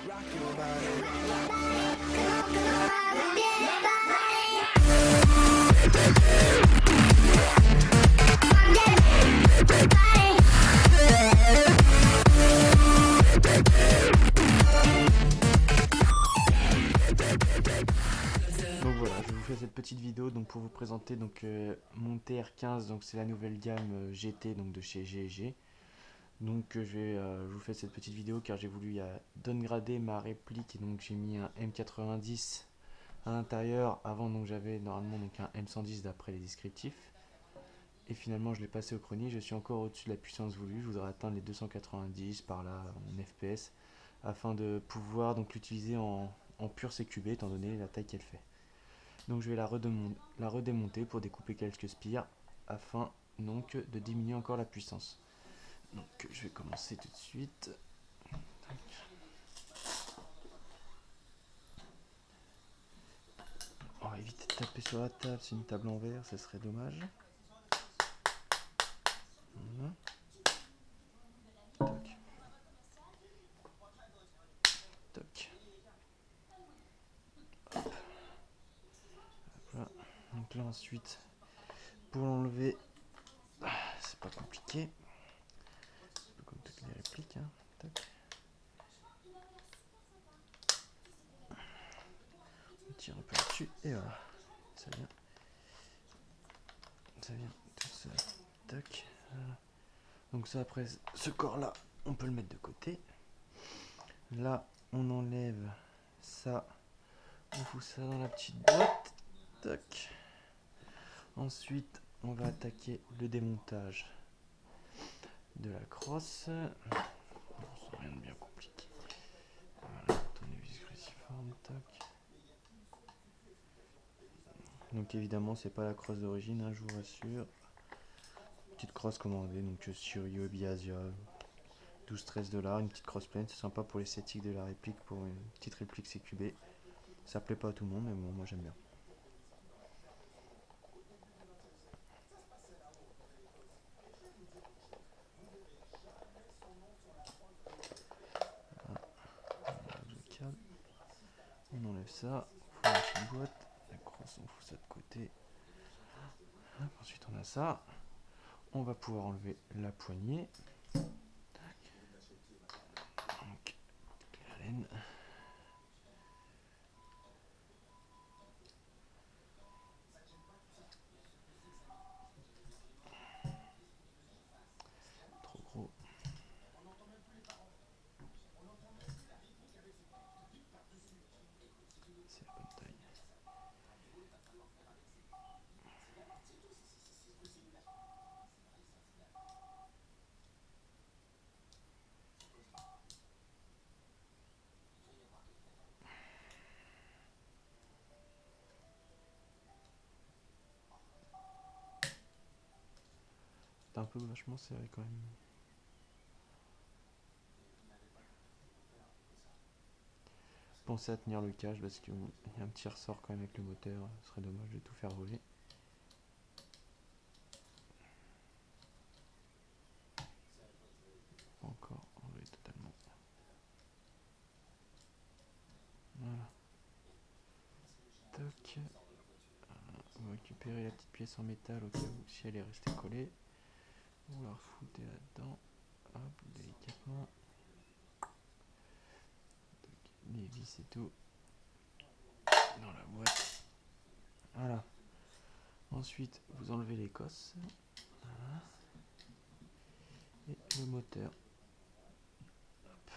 Donc voilà, je vous fais cette petite vidéo donc pour vous présenter donc mon TR15, donc c'est la nouvelle gamme GT donc de chez GG. Donc je vous fais cette petite vidéo car j'ai voulu downgrader ma réplique et donc j'ai mis un M90 à l'intérieur. Avant donc j'avais normalement donc un M110 d'après les descriptifs. Et finalement je l'ai passé au chrony, je suis encore au-dessus de la puissance voulue, je voudrais atteindre les 290 par là en FPS afin de pouvoir donc l'utiliser en pur CQB étant donné la taille qu'elle fait. Donc je vais la redémonter pour découper quelques spires afin donc de diminuer encore la puissance. Donc je vais commencer tout de suite. On va éviter de taper sur la table, c'est une table en verre, ça serait dommage. Voilà. Toc. Toc. Hop. Voilà. Donc là ensuite, pour l'enlever, c'est pas compliqué. C'est pas comme toutes les répliques. Hein. Toc. On tire un peu là-dessus et voilà. Ça vient tout seul. Toc. Voilà. Donc ça après ce corps là on peut le mettre de côté. Là on enlève ça, on fout ça dans la petite boîte. Tac. Ensuite on va attaquer le démontage de la crosse. Sans rien de bien compliqué. Voilà, tournevis cruciforme. Tac. Donc évidemment c'est pas la crosse d'origine, hein, je vous rassure. Petite crosse commandée donc sur Yobi Asia. 12-13 $, une petite cross pleine, c'est sympa pour l'esthétique de la réplique, pour une petite réplique CQB. Ça plaît pas à tout le monde, mais bon, moi j'aime bien. Voilà. On enlève ça, on fout dans une boîte, la crosse on fout ça de côté. Ensuite on a ça, on va pouvoir enlever la poignée. Donc, la laine. Trop gros. C'est la bonne taille. C'est un peu vachement serré quand même. Pensez à tenir le cache parce qu'il y a un petit ressort quand même avec le moteur, ce serait dommage de tout faire voler. Pas encore enlevé totalement. Voilà. Toc. On va récupérer la petite pièce en métal au cas où si elle est restée collée. Vous la refoutez là-dedans. Hop, délicatement. Les vis et tout. Dans la boîte. Voilà. Ensuite, vous enlevez l'écosse. Voilà. Et le moteur. Hop.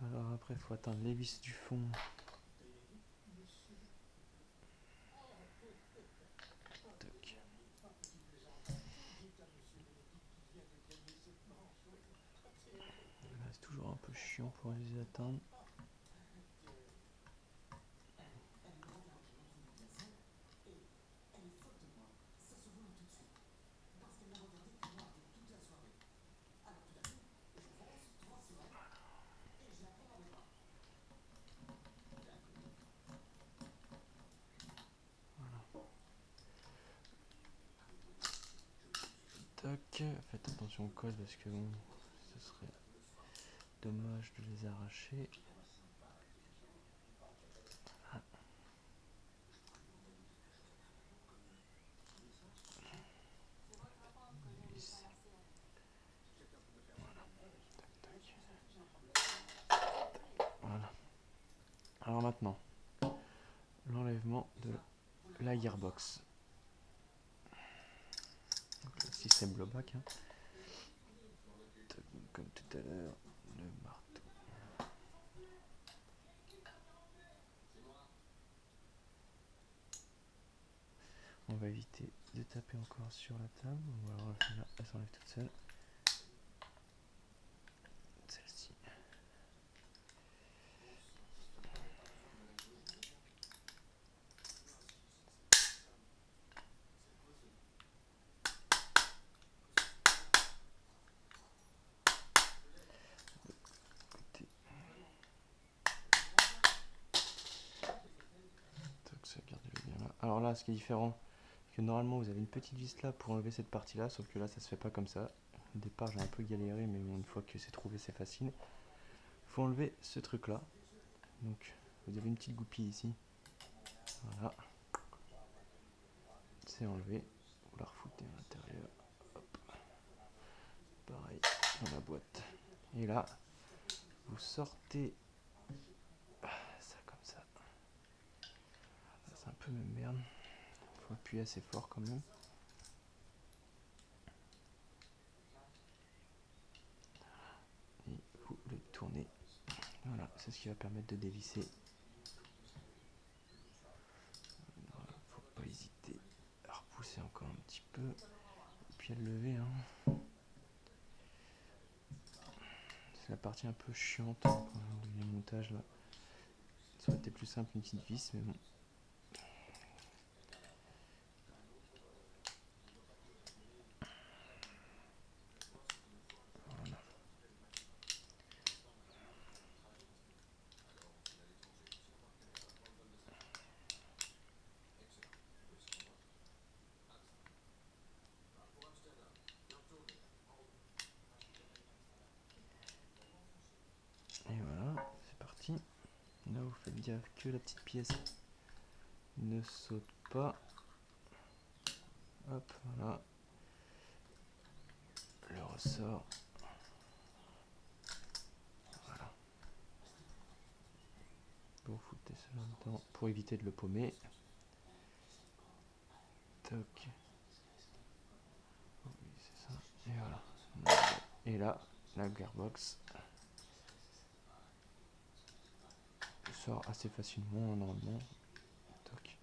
Alors après, il faut atteindre les vis du fond. Toc. Là, c'est toujours un peu chiant pour les atteindre. Toc. Faites attention aux colles parce que bon, ce serait dommage de les arracher. Ah. Voilà. Alors maintenant, l'enlèvement de la gearbox. Donc, le système blowback, hein. Comme tout à l'heure, le marteau. On va éviter de taper encore sur la table. Voilà, là, elle s'enlève toute seule. Celle-ci. Alors là, ce qui est différent, c'est que normalement vous avez une petite vis là pour enlever cette partie là, sauf que là ça se fait pas comme ça. Au départ j'ai un peu galéré, mais bon, une fois que c'est trouvé c'est facile. Il faut enlever ce truc là. Donc vous avez une petite goupille ici. Voilà. C'est enlevé. Vous la refoutez à l'intérieur. Hop. Pareil dans la boîte. Et là, vous sortez ça comme ça. C'est un peu même merde. Faut appuyer assez fort quand même. Et vous le tournez. Voilà, c'est ce qui va permettre de dévisser. Voilà, faut pas hésiter à repousser encore un petit peu. Et puis à le lever. Hein. C'est la partie un peu chiante pour le montage là. Ça aurait été plus simple une petite vis, mais bon. Voilà. Et voilà, c'est parti. Là vous faites gaffe que la petite pièce ne saute pas. Hop, voilà. Le ressort. Voilà. Vous foutez cela dedans pour éviter de le paumer. Toc. Oui, c'est ça. Et voilà. Et là, la gearbox sort assez facilement normalement. Toc.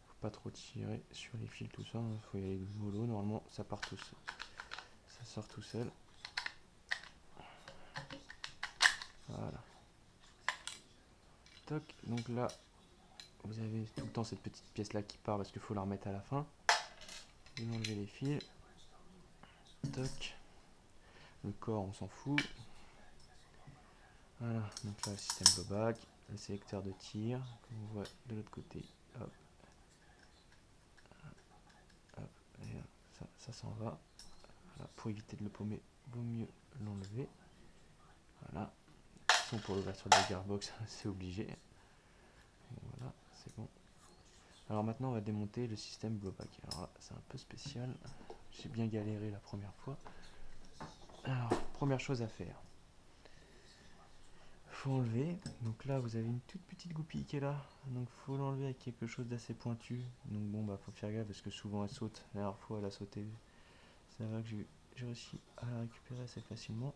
Faut pas trop tirer sur les fils, tout ça. Faut y aller mollo. Normalement, ça part tout seul. Ça sort tout seul. Voilà. Toc. Donc là, vous avez tout le temps cette petite pièce là qui part parce qu'il faut la remettre à la fin. Vous enlevez les fils. Toc. Le corps, on s'en fout. Voilà. Donc là, le système blowback, le sélecteur de tir, comme on voit de l'autre côté. Hop. Hop. Et ça s'en va. Voilà. Pour éviter de le paumer, vaut mieux l'enlever. Voilà. Sinon, pour l'ouverture de la gearbox, c'est obligé. Voilà, c'est bon. Alors maintenant, on va démonter le système blowback. Alors là, c'est un peu spécial. J'ai bien galéré la première fois. Alors, première chose à faire. Faut enlever. Donc là, vous avez une toute petite goupille qui est là. Donc faut l'enlever avec quelque chose d'assez pointu. Donc bon, bah faut faire gaffe parce que souvent elle saute. La dernière fois, elle a sauté. Ça va que j'ai réussi à la récupérer assez facilement.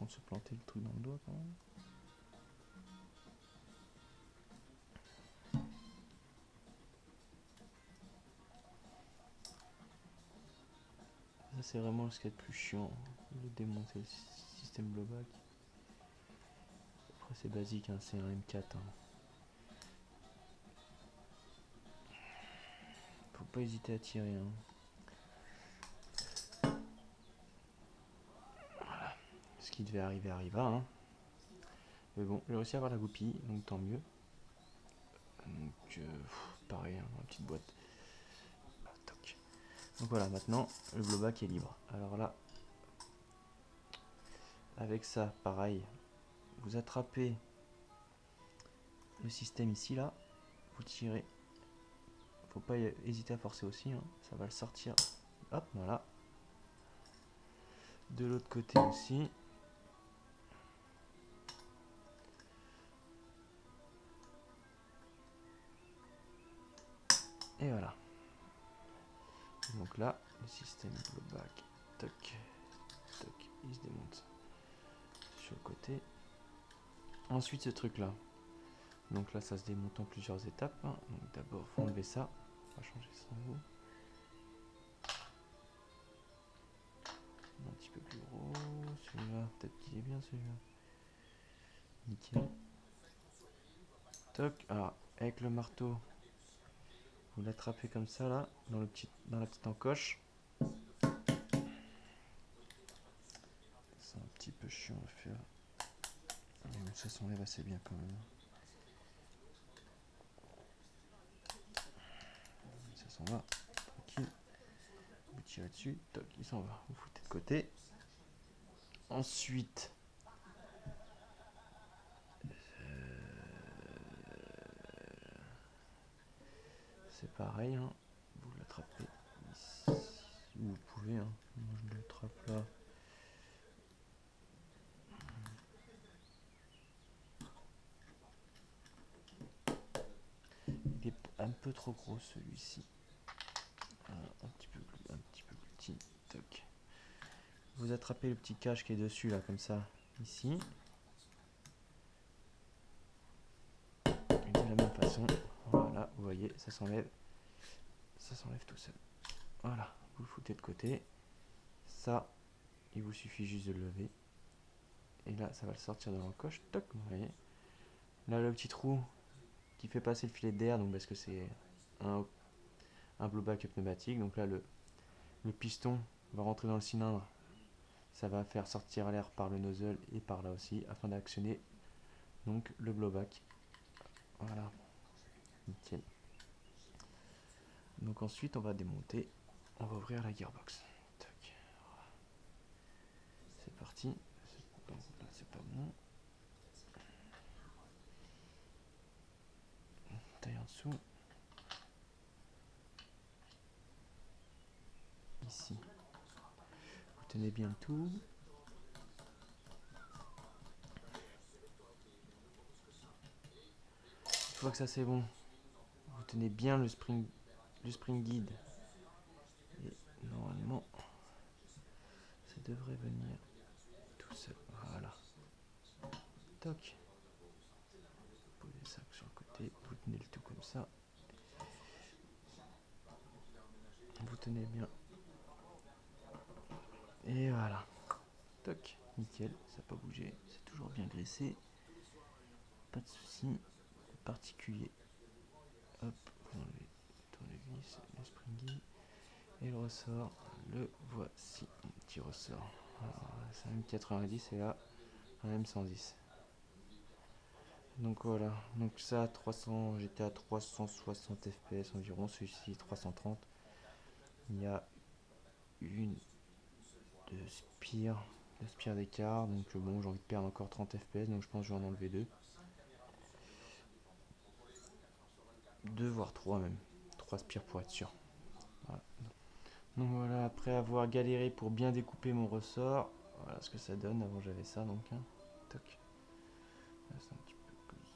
On se planter le truc dans le doigt quand même. Ça c'est vraiment ce qui est le plus chiant, de démonter le système blowback. Après c'est basique, hein, c'est un M4. Hein. Faut pas hésiter à tirer. Hein. Voilà. Ce qui devait arriver arriva. Hein. Mais bon, j'ai réussi à avoir la goupille, donc tant mieux. Donc pareil, hein, dans la petite boîte. Toc. Donc voilà, maintenant le blowback est libre. Alors là, avec ça, pareil, vous attrapez le système ici, là, vous tirez. Faut pas hésiter à forcer aussi, hein, ça va le sortir. Hop, voilà. De l'autre côté aussi. Et voilà. Donc là, le système blowback, toc, toc, il se démonte sur le côté. Ensuite, ce truc là. Donc là, ça se démonte en plusieurs étapes, hein. Donc d'abord, il faut enlever ça. On va changer son haut. Un petit peu plus gros. Celui-là, peut-être qu'il est bien celui-là. Nickel. Toc. Alors, avec le marteau, vous l'attrapez comme ça là, dans la petite encoche. C'est un petit peu chiant à faire. Mais ça s'enlève assez bien quand même. Ça s'en va. Tranquille. Vous tirez dessus. Toc, il s'en va. Vous foutez de côté. Ensuite, c'est pareil, hein. Vous l'attrapez ici. Vous pouvez, hein. Moi je l'attrape là. Il est un peu trop gros celui-ci. Un petit peu plus petit. Toc. Vous attrapez le petit cache qui est dessus là, comme ça, ici. Et de la même façon, voilà, vous voyez, ça s'enlève tout seul. Voilà, vous le foutez de côté. Ça, il vous suffit juste de le lever. Et là, ça va le sortir de l'encoche. Toc, vous voyez. Là, le petit trou qui fait passer le filet d'air, donc parce que c'est un blowback pneumatique. Donc là, le piston va rentrer dans le cylindre. Ça va faire sortir l'air par le nozzle et par là aussi, afin d'actionner donc le blowback. Voilà, nickel. Donc ensuite, on va démonter, on va ouvrir la gearbox. Tac. C'est parti. Donc là, c'est pas bon. Taille en dessous. Ici. Vous tenez bien le tout. Une fois que ça c'est bon, vous tenez bien le spring guide. Et normalement, ça devrait venir tout seul. Voilà. Toc. Posez ça sur le côté. Vous tenez le tout comme ça. Vous tenez bien. Et voilà. Toc. Nickel. Ça n'a pas bougé. C'est toujours bien graissé. Pas de soucis particuliers. Hop. Vous enlevez le tournevis, le springy. Et le ressort. Le voici. Un petit ressort. C'est un M90 et là un M110. Donc voilà, donc ça 300, j'étais à 360 fps environ, celui-ci 330. Il y a une deux spires d'écart, donc bon, j'ai envie de perdre encore 30 fps, donc je pense que je vais en enlever deux voire trois même, 3 spires pour être sûr. Voilà. Donc voilà, après avoir galéré pour bien découper mon ressort, voilà ce que ça donne. Avant j'avais ça, donc hein. Toc. Là, c'est un petit peu comme ça.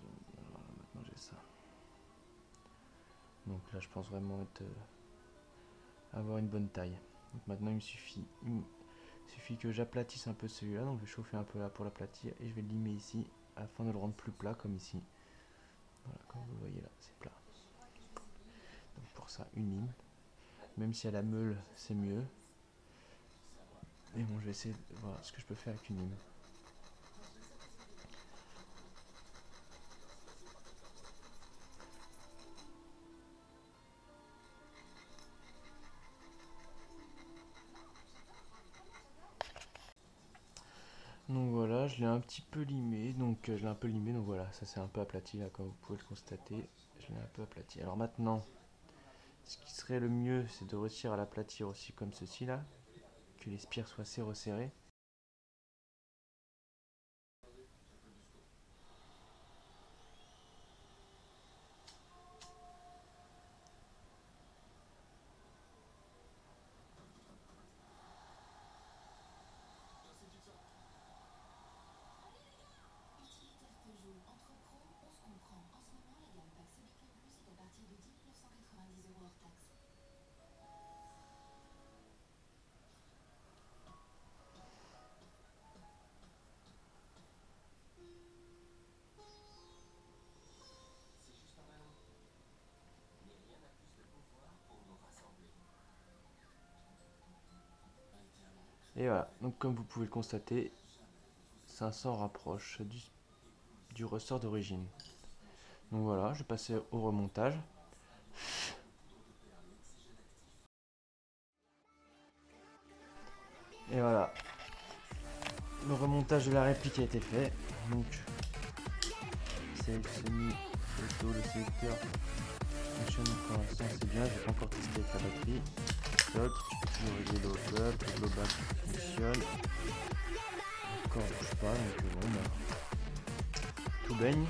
Voilà, maintenant j'ai ça. Donc là je pense vraiment avoir une bonne taille. Donc maintenant il me suffit que j'aplatisse un peu celui-là. Donc je vais chauffer un peu là pour l'aplatir et je vais le limer ici afin de le rendre plus plat comme ici. Voilà, comme vous voyez là, c'est plat. Donc pour ça, une lime. Même si à la meule c'est mieux. Mais bon, je vais essayer de voir ce que je peux faire avec une lime. Donc voilà, je l'ai un petit peu limé, donc je l'ai un peu limé, donc voilà, ça c'est un peu aplati là, comme vous pouvez le constater. Je l'ai un peu aplati. Alors maintenant, ce qui serait le mieux, c'est de réussir à l'aplatir aussi comme ceci là, que les spires soient assez resserrées. Et voilà, donc comme vous pouvez le constater, ça s'en rapproche du ressort d'origine. Donc voilà, je vais passer au remontage. Et voilà, le remontage de la réplique a été fait. Donc, sélectionner le sélecteur fonctionne pour l'instant, c'est bien. J'ai pas encore testé avec la batterie. Stock, je peux régler le global fonctionne. Encore bouge pas, donc bon, bah, tout baigne.